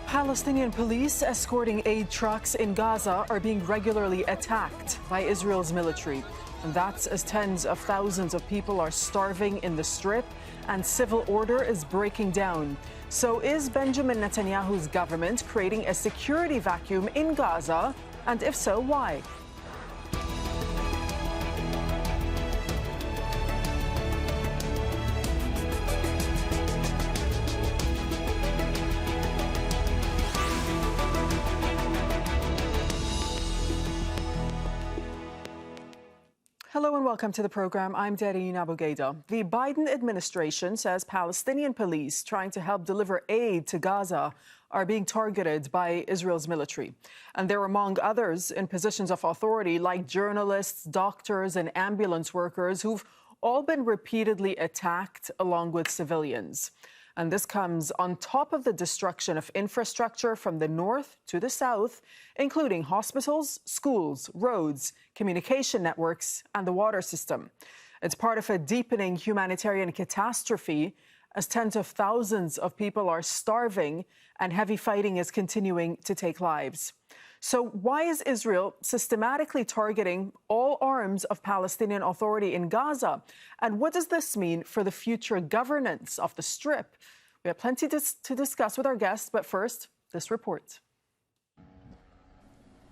Palestinian police escorting aid trucks in Gaza are being regularly attacked by Israel's military. And that's as tens of thousands of people are starving in the Strip and civil order is breaking down. So is Benjamin Netanyahu's government creating a security vacuum in Gaza? And if so, why? Hello and welcome to the program. I'm Dareen Abughaida. The Biden administration says Palestinian police trying to help deliver aid to Gaza are being targeted by Israel's military. And they're among others in positions of authority like journalists, doctors and ambulance workers who've all been repeatedly attacked along with civilians. And this comes on top of the destruction of infrastructure from the north to the south, including hospitals, schools, roads, communication networks, and the water system. It's part of a deepening humanitarian catastrophe as tens of thousands of people are starving and heavy fighting is continuing to take lives. So why is Israel systematically targeting all arms of Palestinian Authority in Gaza? And what does this mean for the future governance of the Strip? We have plenty to discuss with our guests, but first, this report.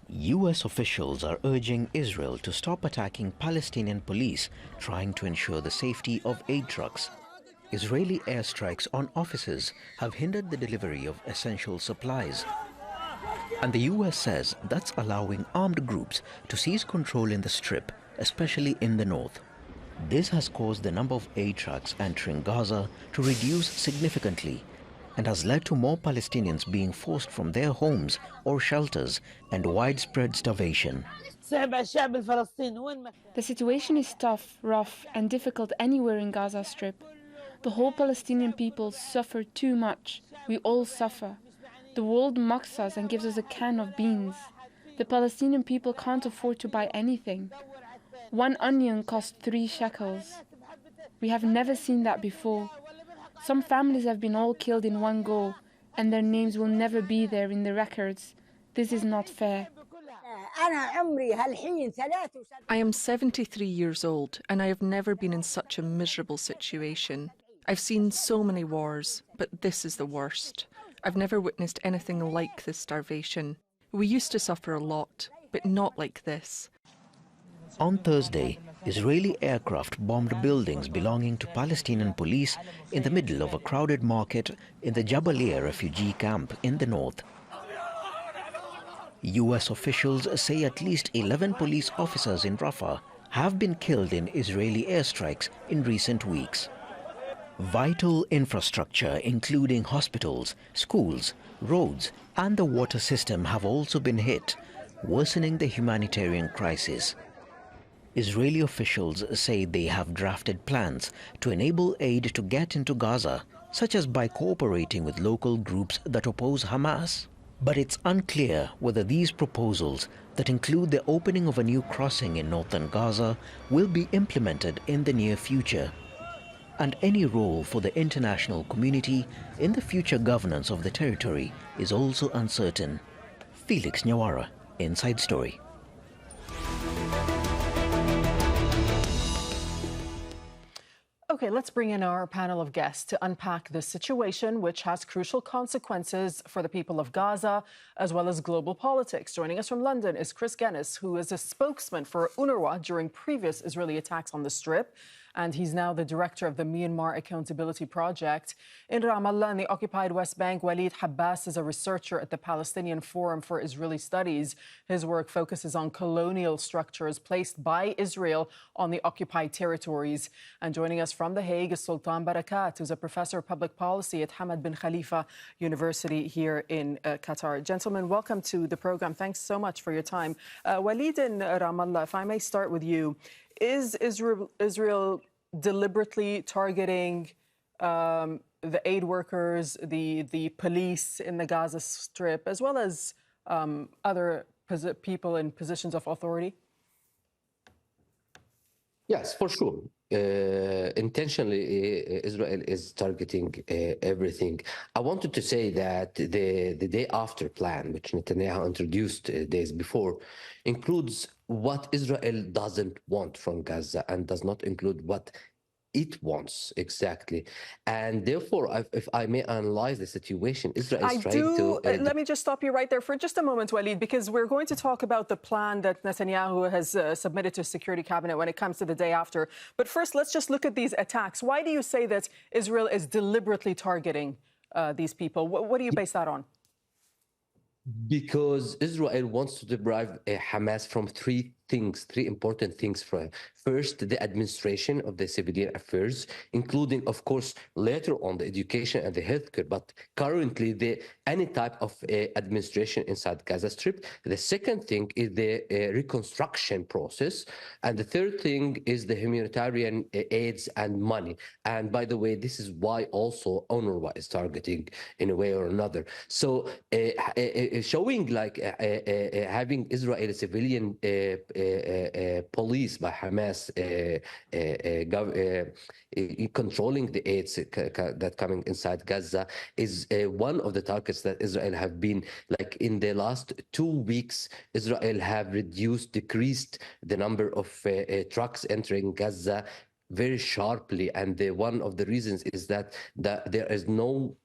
U.S. officials are urging Israel to stop attacking Palestinian police trying to ensure the safety of aid trucks. Israeli airstrikes on offices have hindered the delivery of essential supplies. And the U.S. says that's allowing armed groups to seize control in the Strip, especially in the north. This has caused the number of aid trucks entering Gaza to reduce significantly and has led to more Palestinians being forced from their homes or shelters and widespread starvation. The situation is tough, rough and difficult anywhere in Gaza Strip. The whole Palestinian people suffer too much. We all suffer. The world mocks us and gives us a can of beans. The Palestinian people can't afford to buy anything. One onion costs 3 shekels. We have never seen that before. Some families have been all killed in one go, and their names will never be there in the records. This is not fair. I am 73 years old, and I have never been in such a miserable situation. I've seen so many wars, but this is the worst. I've never witnessed anything like this starvation. We used to suffer a lot, but not like this. On Thursday, Israeli aircraft bombed buildings belonging to Palestinian police in the middle of a crowded market in the Jabalia refugee camp in the north. U.S. officials say at least 11 police officers in Rafah have been killed in Israeli airstrikes in recent weeks. Vital infrastructure, including hospitals, schools, roads, and the water system have also been hit, worsening the humanitarian crisis. Israeli officials say they have drafted plans to enable aid to get into Gaza, such as by cooperating with local groups that oppose Hamas. But it's unclear whether these proposals that include the opening of a new crossing in northern Gaza will be implemented in the near future. And any role for the international community in the future governance of the territory is also uncertain. Felix Nyawara, Inside Story. Okay, let's bring in our panel of guests to unpack this situation, which has crucial consequences for the people of Gaza, as well as global politics. Joining us from London is Gunness, who is a spokesman for UNRWA during previous Israeli attacks on the Strip. And he's now the director of the Myanmar Accountability Project. In Ramallah, in the occupied West Bank, Walid Habbas is a researcher at the Palestinian Forum for Israeli Studies. His work focuses on colonial structures placed by Israel on the occupied territories. And joining us from The Hague is Sultan Barakat, who's a professor of public policy at Hamad bin Khalifa University here in Qatar. Gentlemen, welcome to the program. Thanks so much for your time. Walid in Ramallah, if I may start with you. Is Israel deliberately targeting the aid workers, the police in the Gaza Strip, as well as other people in positions of authority? Yes, for sure. intentionally Israel is targeting everything. I wanted to say that the day after plan, which Netanyahu introduced days before, includes what Israel doesn't want from Gaza and does not include what it wants exactly. And therefore, if I may analyze the situation, Israel is trying to... Let me just stop you right there for just a moment, Walid, because we're going to talk about the plan that Netanyahu has submitted to Security Cabinet when it comes to the day after. But first, let's just look at these attacks. Why do you say that Israel is deliberately targeting these people? What do you base that on? Because Israel wants to deprive Hamas from three important things. First, the administration of the civilian affairs, including, of course, later on the education and the healthcare, but currently any type of administration inside Gaza Strip. The second thing is the reconstruction process. And the third thing is the humanitarian aids and money. And by the way, this is why also UNRWA is targeting in a way or another. So showing like having Israeli civilian police by Hamas controlling the aids that coming inside Gaza is one of the targets that Israel have been, like in the last 2 weeks, Israel have decreased the number of trucks entering Gaza very sharply, and one of the reasons is that there is no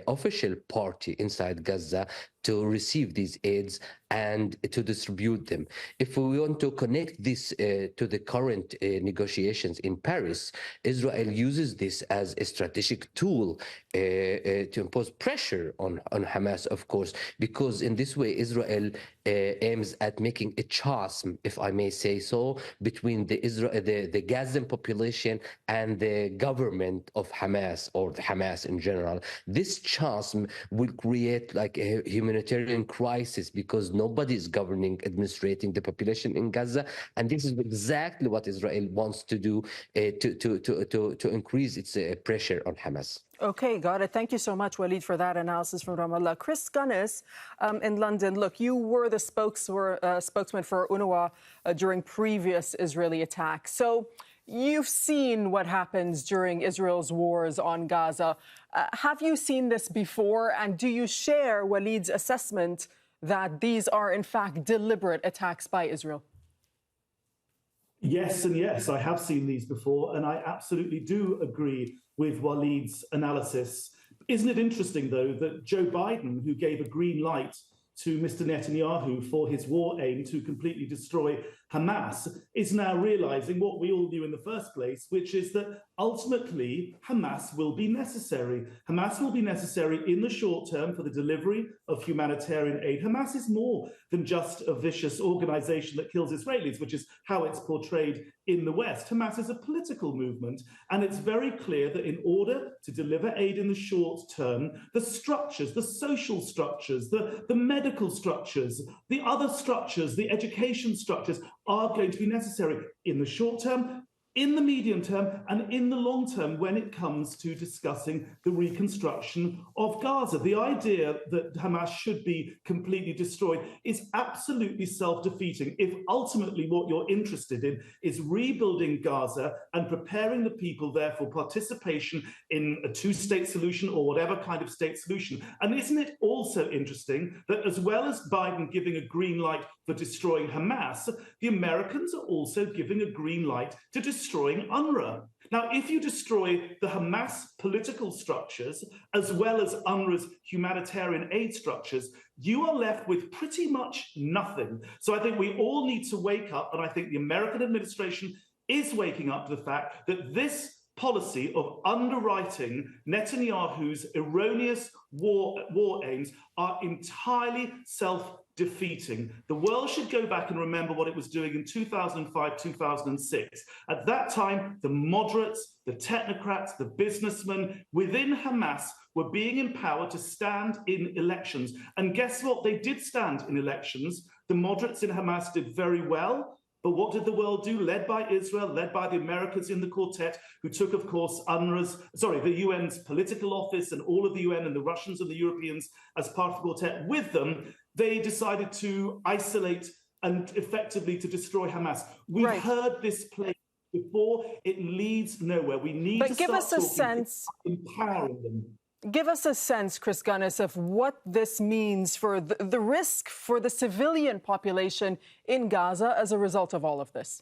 official party inside Gaza to receive these aids and to distribute them. If we want to connect this to the current negotiations in Paris, Israel uses this as a strategic tool to impose pressure on Hamas, of course, because in this way Israel aims at making a chasm, if I may say so, between the Gazan population and the government of Hamas, or the Hamas in general. This chasm will create like a humanitarian crisis because nobody is administrating the population in Gaza, and this is exactly what Israel wants to do to increase its pressure on Hamas. Okay, got it. Thank you so much, Walid, for that analysis from Ramallah. Chris Gunness in London. Look, you were the spokesman for UNRWA during previous Israeli attacks. So you've seen what happens during Israel's wars on Gaza. Have you seen this before? And do you share Walid's assessment that these are, in fact, deliberate attacks by Israel? Yes, and yes, I have seen these before, and I absolutely do agree with Walid's analysis. Isn't it interesting, though, that Joe Biden, who gave a green light to Mr. Netanyahu for his war aim to completely destroy Hamas, is now realizing what we all knew in the first place, which is that ultimately Hamas will be necessary. Hamas will be necessary in the short term for the delivery of humanitarian aid. Hamas is more than just a vicious organization that kills Israelis, which is how it's portrayed in the West. Hamas is a political movement, and it's very clear that in order to deliver aid in the short term, the structures, the social structures, the medical structures, the other structures, the education structures are going to be necessary in the short term, in the medium term, and in the long term when it comes to discussing the reconstruction of Gaza. The idea that Hamas should be completely destroyed is absolutely self-defeating if ultimately what you're interested in is rebuilding Gaza and preparing the people there for participation in a two-state solution or whatever kind of state solution. And isn't it also interesting that as well as Biden giving a green light for destroying Hamas, the Americans are also giving a green light to destroying UNRWA. Now, if you destroy the Hamas political structures, as well as UNRWA's humanitarian aid structures, you are left with pretty much nothing. So I think we all need to wake up, and I think the American administration is waking up to the fact that this policy of underwriting Netanyahu's erroneous war aims are entirely self-defeating. The world should go back and remember what it was doing in 2005, 2006. At that time, the moderates, the technocrats, the businessmen within Hamas were being empowered to stand in elections. And guess what? They did stand in elections. The moderates in Hamas did very well. But what did the world do? Led by Israel, led by the Americans in the quartet, who took, of course, the UN's political office and all of the UN and the Russians and the Europeans as part of the quartet with them, they decided to isolate and effectively to destroy Hamas. We've heard this play before, it leads nowhere. We need to give start us a sense, empowering them. Give us a sense, Chris Gunness, of what this means for the risk for the civilian population in Gaza as a result of all of this.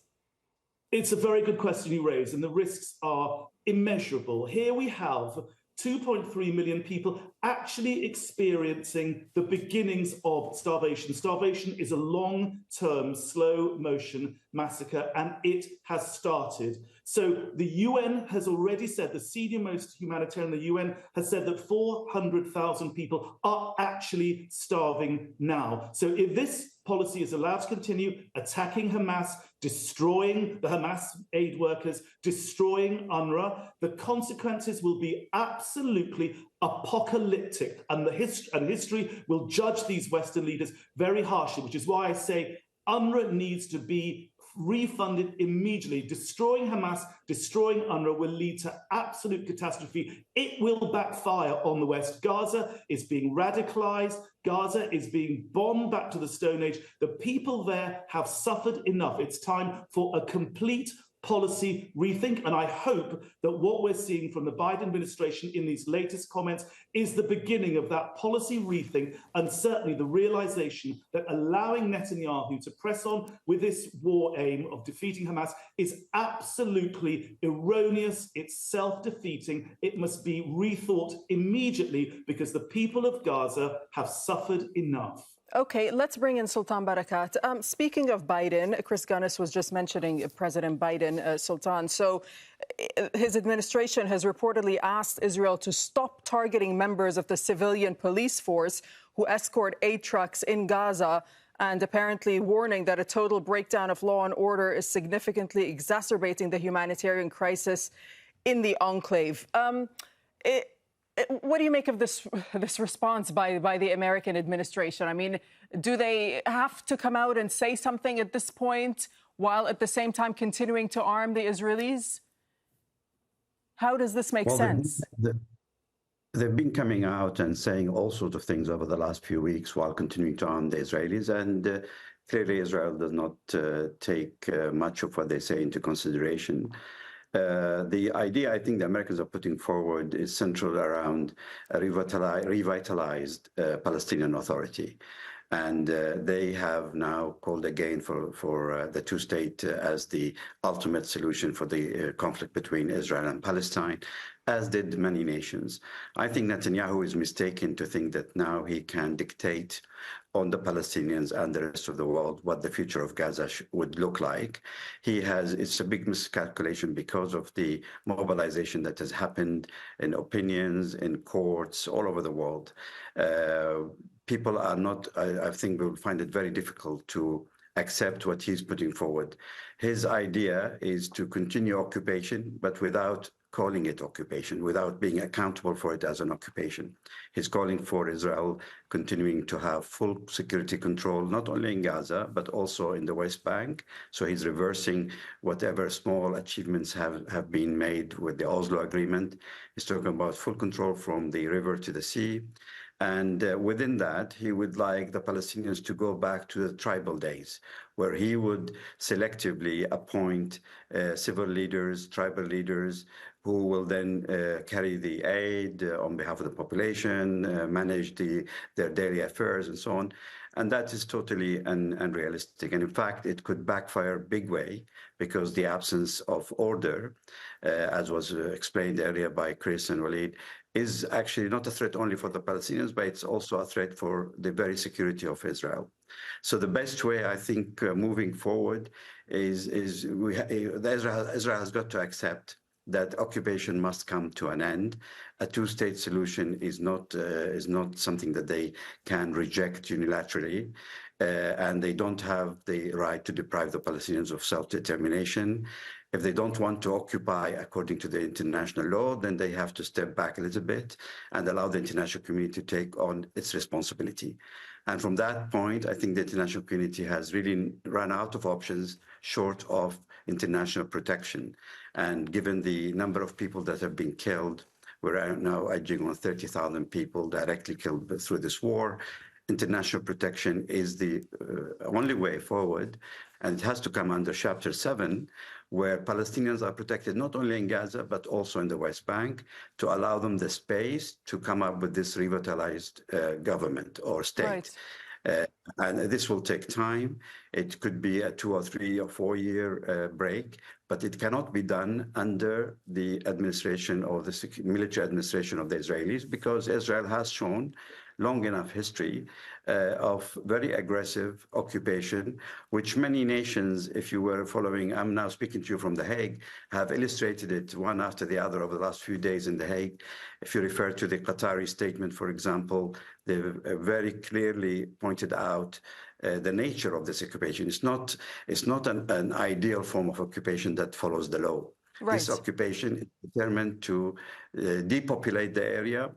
It's a very good question you raise, and the risks are immeasurable. Here we have 2.3 million people actually experiencing the beginnings of starvation. Starvation is a long-term, slow-motion massacre, and it has started. So the UN has already said, the senior-most humanitarian in the UN has said that 400,000 people are actually starving now. So if this policy is allowed to continue, attacking Hamas, destroying the Hamas aid workers, destroying UNRWA, the consequences will be absolutely apocalyptic, and history will judge these Western leaders very harshly, which is why I say UNRWA needs to be refunded immediately. Destroying Hamas, destroying UNRWA will lead to absolute catastrophe. It will backfire on the West. Gaza is being radicalized. Gaza is being bombed back to the Stone Age. The people there have suffered enough. It's time for a complete policy rethink. And I hope that what we're seeing from the Biden administration in these latest comments is the beginning of that policy rethink, and certainly the realization that allowing Netanyahu to press on with this war aim of defeating Hamas is absolutely erroneous. It's self-defeating. It must be rethought immediately because the people of Gaza have suffered enough. Okay, let's bring in Sultan Barakat. Speaking of Biden, Chris Gunness was just mentioning President Biden, Sultan. So his administration has reportedly asked Israel to stop targeting members of the civilian police force who escort aid trucks in Gaza, and apparently warning that a total breakdown of law and order is significantly exacerbating the humanitarian crisis in the enclave. What do you make of this response by the American administration? I mean, do they have to come out and say something at this point while at the same time continuing to arm the Israelis? How does this make sense? They've been coming out and saying all sorts of things over the last few weeks while continuing to arm the Israelis. And clearly Israel does not take much of what they say into consideration. The idea I think the Americans are putting forward is central around a revitalized Palestinian Authority. And they have now called again for the two-state as the ultimate solution for the conflict between Israel and Palestine, as did many nations. I think Netanyahu is mistaken to think that now he can dictate on the Palestinians and the rest of the world what the future of Gaza would look like. It's a big miscalculation because of the mobilization that has happened in opinions, in courts, all over the world. People are not, I think will find it very difficult to accept what he's putting forward. His idea is to continue occupation, but without calling it occupation, without being accountable for it as an occupation. He's calling for Israel continuing to have full security control, not only in Gaza, but also in the West Bank. So he's reversing whatever small achievements have been made with the Oslo Agreement. He's talking about full control from the river to the sea. And within that, he would like the Palestinians to go back to the tribal days, where he would selectively appoint civil leaders, tribal leaders, who will then carry the aid on behalf of the population, manage their daily affairs and so on. And that is totally unrealistic. And in fact, it could backfire big way because the absence of order, as was explained earlier by Chris and Walid, is actually not a threat only for the Palestinians, but it's also a threat for the very security of Israel. So the best way, I think, moving forward is Israel has got to accept that occupation must come to an end. A two-state solution is not something that they can reject unilaterally, and they don't have the right to deprive the Palestinians of self-determination. If they don't want to occupy according to the international law, then they have to step back a little bit and allow the international community to take on its responsibility. And from that point, I think the international community has really run out of options short of international protection. And given the number of people that have been killed, we're now edging on 30,000 people directly killed through this war. International protection is the only way forward. and it has to come under Chapter 7, where Palestinians are protected not only in Gaza, but also in the West Bank, to allow them the space to come up with this revitalized government or state. Right. And this will take time. It could be a 2 or 3 or 4 year break, but it cannot be done under the administration or the military administration of the Israelis, because Israel has shown long enough history of very aggressive occupation, which many nations, if you were following, I'm now speaking to you from The Hague, have illustrated it one after the other over the last few days in The Hague. If you refer to the Qatari statement, for example, they've very clearly pointed out the nature of this occupation. It's not an ideal form of occupation that follows the law. Right. This occupation is determined to depopulate the area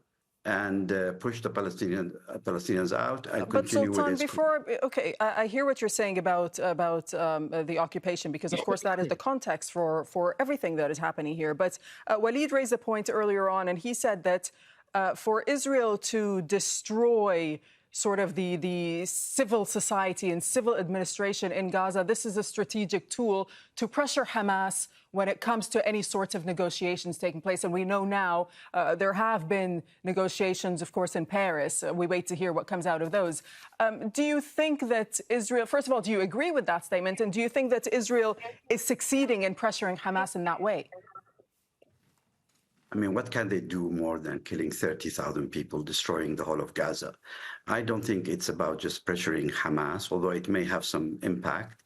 and push the Palestinians out and continue with Sultan, its... okay, I hear what you're saying about the occupation, because of course that is the context for everything that is happening here. But Walid raised a point earlier on, and he said that for Israel to destroy sort of the civil society and civil administration in Gaza, this is a strategic tool to pressure Hamas when it comes to any sorts of negotiations taking place. And we know now there have been negotiations, of course, in Paris. We wait to hear what comes out of those. Do you think that Israel, first of all, do you agree with that statement? And do you think that Israel is succeeding in pressuring Hamas in that way? I mean, what can they do more than killing 30,000 people, destroying the whole of Gaza? I don't think it's about just pressuring Hamas, although it may have some impact.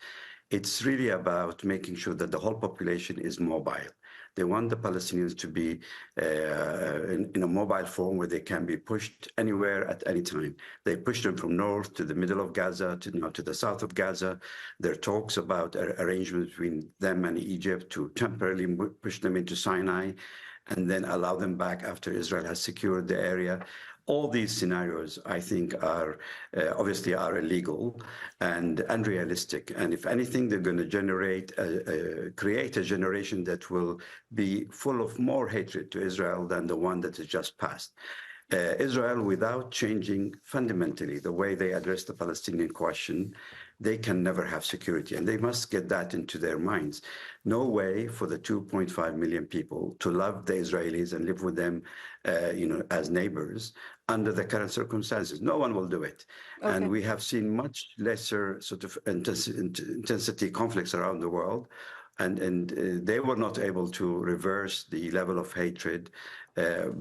It's really about making sure that the whole population is mobile. They want the Palestinians to be in a mobile form where they can be pushed anywhere at any time. They push them from north to the middle of Gaza, to the south of Gaza. There are talks about arrangements between them and Egypt to temporarily push them into Sinai and then allow them back after Israel has secured the area. All these scenarios, I think, are obviously illegal and unrealistic. And if anything, they're going to create a generation that will be full of more hatred to Israel than the one that has just passed. Israel, without changing fundamentally the way they address the Palestinian question, they can never have security. And they must get that into their minds. No way for the 2.5 million people to love the Israelis and live with them, as neighbors under the current circumstances. No one will do it. Okay. And we have seen much lesser sort of intensity conflicts around the world. And they were not able to reverse the level of hatred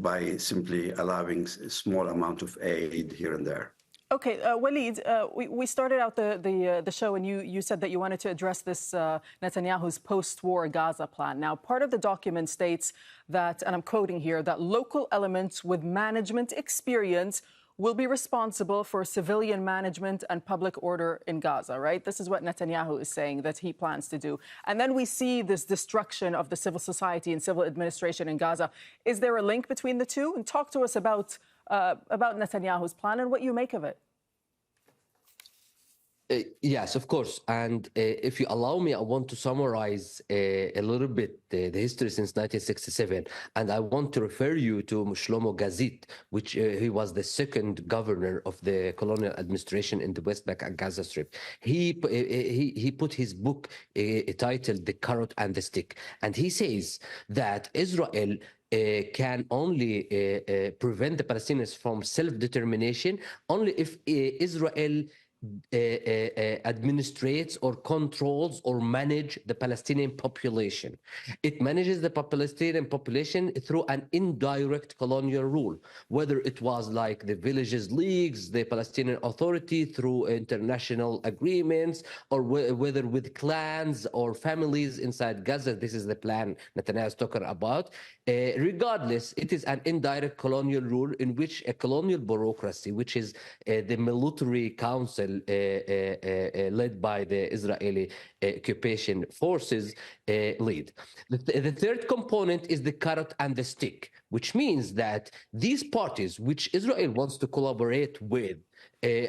by simply allowing a small amount of aid here and there. Okay, Walid, we started out the show and you said that you wanted to address this Netanyahu's post-war Gaza plan. Now, part of the document states that, and I'm quoting here, that local elements with management experience will be responsible for civilian management and public order in Gaza, right? This is what Netanyahu is saying that he plans to do. And then we see this destruction of the civil society and civil administration in Gaza. Is there a link between the two? And talk to us about Netanyahu's plan and what you make of it. Yes, of course. And if you allow me, I want to summarize a little bit the history since 1967. And I want to refer you to Shlomo Gazit, which he was the second governor of the colonial administration in the West Bank and Gaza Strip. He put his book titled The Carrot and the Stick. And he says that Israel can only prevent the Palestinians from self-determination only if Israel administrates or controls or manage the Palestinian population. It manages the Palestinian population through an indirect colonial rule, whether it was like the villages leagues, the Palestinian Authority through international agreements, or whether with clans or families inside Gaza. This is the plan Netanyahu is talking about. Regardless, it is an indirect colonial rule in which a colonial bureaucracy, which is the military council led by the Israeli occupation forces, lead. The third component is the carrot and the stick, which means that these parties, which Israel wants to collaborate with,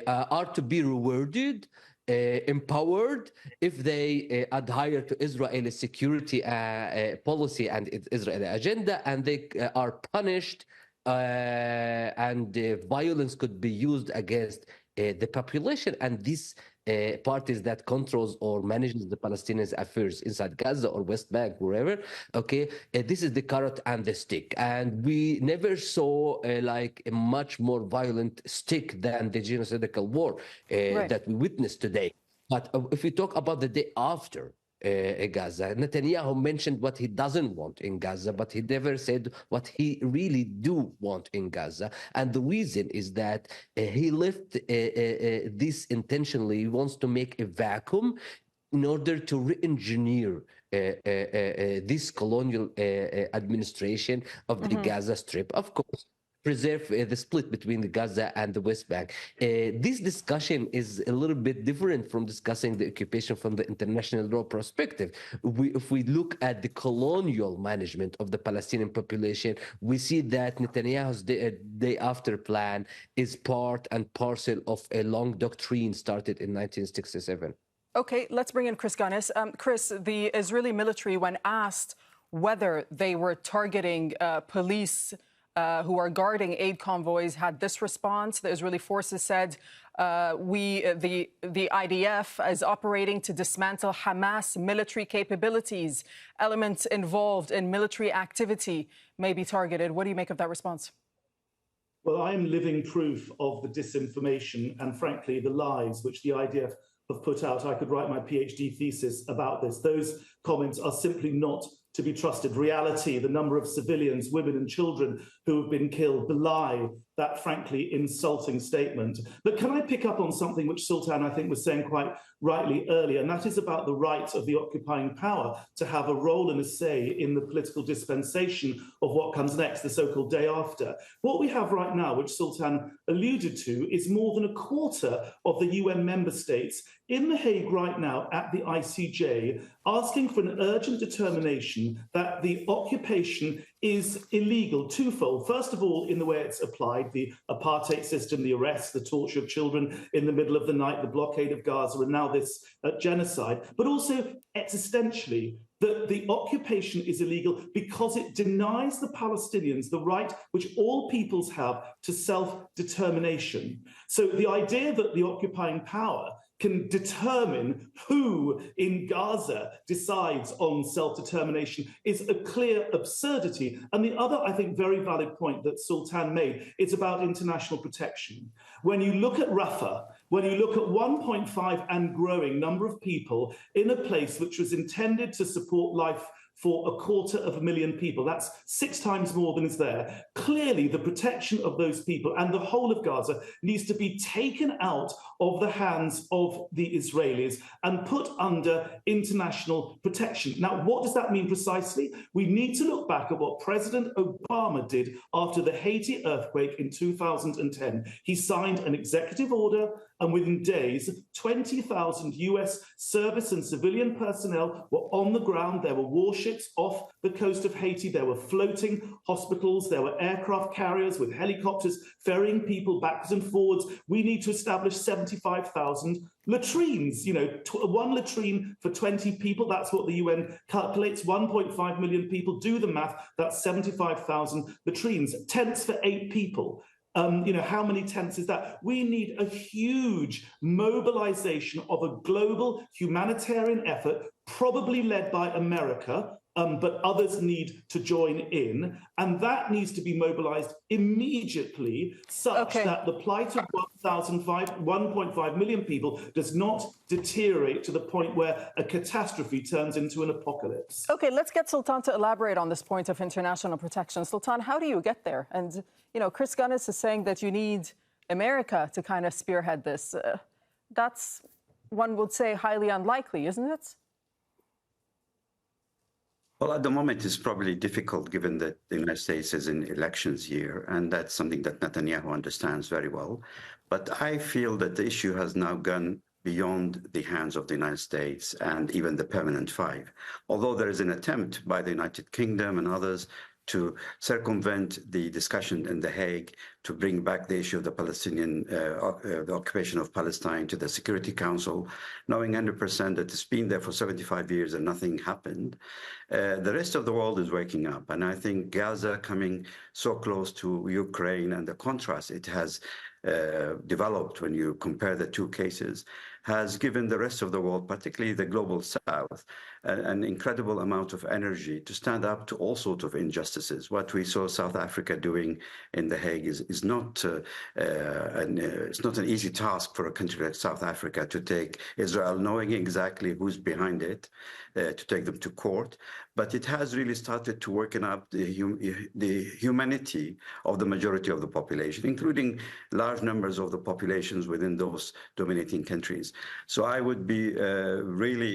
are to be rewarded, empowered if they adhere to Israeli security policy and its Israeli agenda, and they are punished and violence could be used against the population and these parties that controls or manages the Palestinians' affairs inside Gaza or West Bank, wherever, okay, this is the carrot and the stick. And we never saw like a much more violent stick than the genocidal war that we witnessed today. But if we talk about the day after Gaza, Netanyahu mentioned what he doesn't want in Gaza, but he never said what he really do want in Gaza. And the reason is that he left this intentionally. He wants to make a vacuum in order to re-engineer this colonial administration of the Gaza Strip. Of course, preserve the split between the Gaza and the West Bank. This discussion is a little bit different from discussing the occupation from the international law perspective. If we look at the colonial management of the Palestinian population, we see that Netanyahu's day after plan is part and parcel of a long doctrine started in 1967. Okay, let's bring in Chris Gunness. Chris, the Israeli military, when asked whether they were targeting police who are guarding aid convoys, had this response. The Israeli forces said, the IDF is operating to dismantle Hamas military capabilities. Elements involved in military activity may be targeted. What do you make of that response? Well, I am living proof of the disinformation and, frankly, the lies which the IDF have put out. I could write my PhD thesis about this. Those comments are simply not to be trusted. Reality, the number of civilians, women and children who have been killed belie that frankly insulting statement. But can I pick up on something which Sultan, I think, was saying quite rightly earlier, and that is about the right of the occupying power to have a role and a say in the political dispensation of what comes next, the so-called day after. What we have right now, which Sultan alluded to, is more than a quarter of the UN member states in The Hague right now at the ICJ asking for an urgent determination that the occupation is illegal twofold. First of all, in the way it's applied, the apartheid system, the arrests, the torture of children in the middle of the night, the blockade of Gaza, and now this genocide, but also existentially, that the occupation is illegal because it denies the Palestinians the right which all peoples have to self-determination. So the idea that the occupying power can determine who in Gaza decides on self-determination is a clear absurdity. And the other, I think, very valid point that Sultan made is about international protection. When you look at Rafah, when you look at 1.5 and growing number of people in a place which was intended to support life for 250,000 people. That's 6 times more than is there. Clearly, the protection of those people and the whole of Gaza needs to be taken out of the hands of the Israelis and put under international protection. Now, what does that mean precisely? We need to look back at what President Obama did after the Haiti earthquake in 2010. He signed an executive order, and within days, 20,000 US service and civilian personnel were on the ground. There were warships off the coast of Haiti. There were floating hospitals. There were aircraft carriers with helicopters ferrying people backwards and forwards. We need to establish 75,000 latrines, one latrine for 20 people. That's what the UN calculates. 1.5 million people. Do the math. That's 75,000 latrines. Tents for 8 people. How many tents is that? We need a huge mobilization of a global humanitarian effort, probably led by America, but others need to join in. And that needs to be mobilized immediately such that the plight of 1.5 million people does not deteriorate to the point where a catastrophe turns into an apocalypse. Okay, let's get Sultan to elaborate on this point of international protection. Sultan, how do you get there? And, Chris Gunness is saying that you need America to kind of spearhead this. That's, one would say, highly unlikely, isn't it? Well, at the moment, it's probably difficult given that the United States is in elections year, and that's something that Netanyahu understands very well. But I feel that the issue has now gone beyond the hands of the United States and even the Permanent Five. Although there is an attempt by the United Kingdom and others to circumvent the discussion in The Hague to bring back the issue of the Palestinian, the occupation of Palestine to the Security Council, knowing 100% that it's been there for 75 years and nothing happened. The rest of the world is waking up. And I think Gaza coming so close to Ukraine and the contrast it has developed when you compare the two cases has given the rest of the world, particularly the global south, an incredible amount of energy to stand up to all sorts of injustices. What we saw South Africa doing in The Hague is not it's not an easy task for a country like South Africa to take Israel, knowing exactly who's behind it, to take them to court. But it has really started to worken up the humanity of the majority of the population, including large numbers of the populations within those dominating countries. So I would be really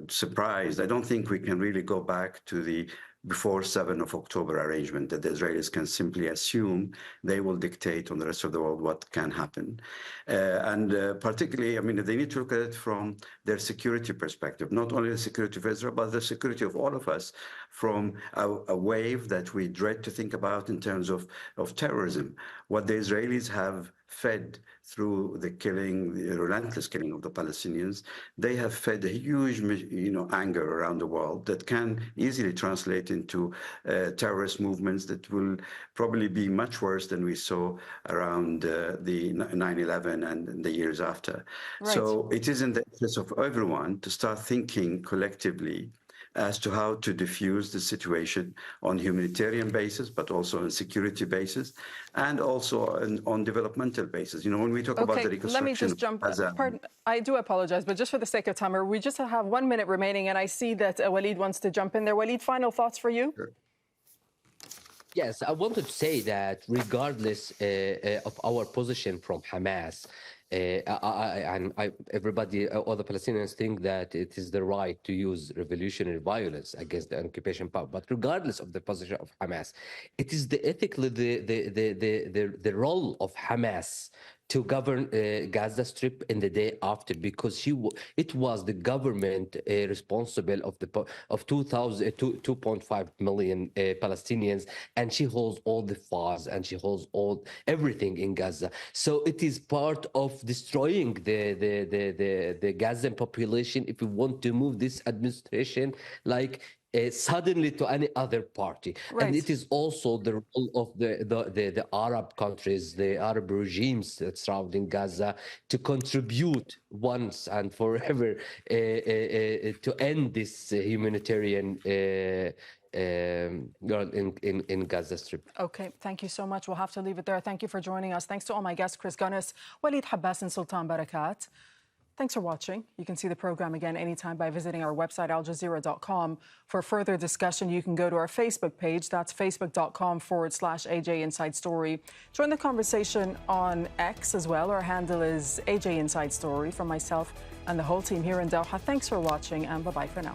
surprised. I don't think we can really go back to the before 7 of October arrangement that the Israelis can simply assume they will dictate on the rest of the world what can happen. Particularly, I mean, they need to look at it from their security perspective, not only the security of Israel, but the security of all of us from a wave that we dread to think about in terms of terrorism. What the Israelis have fed through the killing, the relentless killing of the Palestinians, they have fed a huge, anger around the world that can easily translate into terrorist movements that will probably be much worse than we saw around the 9/11 and the years after. Right. So it is in the interest of everyone to start thinking collectively as to how to diffuse the situation on humanitarian basis, but also on security basis, and also on developmental basis. You know, when we talk about the reconstruction... Let me just jump. Pardon, I do apologize, but just for the sake of time, we just have 1 minute remaining, and I see that Walid wants to jump in there. Walid, final thoughts for you? Sure. Yes, I wanted to say that regardless of our position from Hamas, everybody, all the Palestinians think that it is the right to use revolutionary violence against the occupation power. But regardless of the position of Hamas, it is ethically the role of Hamas to govern Gaza Strip in the day after, because it was the government responsible of 2.5 million Palestinians, and she holds all the files and she holds everything in Gaza. So it is part of destroying the Gazan population if we want to move this administration suddenly to any other party. Right. And it is also the role of the Arab countries, the Arab regimes that surrounding Gaza, to contribute once and forever to end this humanitarian in Gaza Strip. Okay, thank you so much. We'll have to leave it there. Thank you for joining us. Thanks to all my guests, Chris Gunness, Walid Habbas and Sultan Barakat. Thanks for watching. You can see the program again anytime by visiting our website, aljazeera.com. For further discussion, you can go to our Facebook page. That's facebook.com/AJ Inside Story. Join the conversation on X as well. Our handle is AJ Inside Story. From myself and the whole team here in Doha, thanks for watching, and bye-bye for now.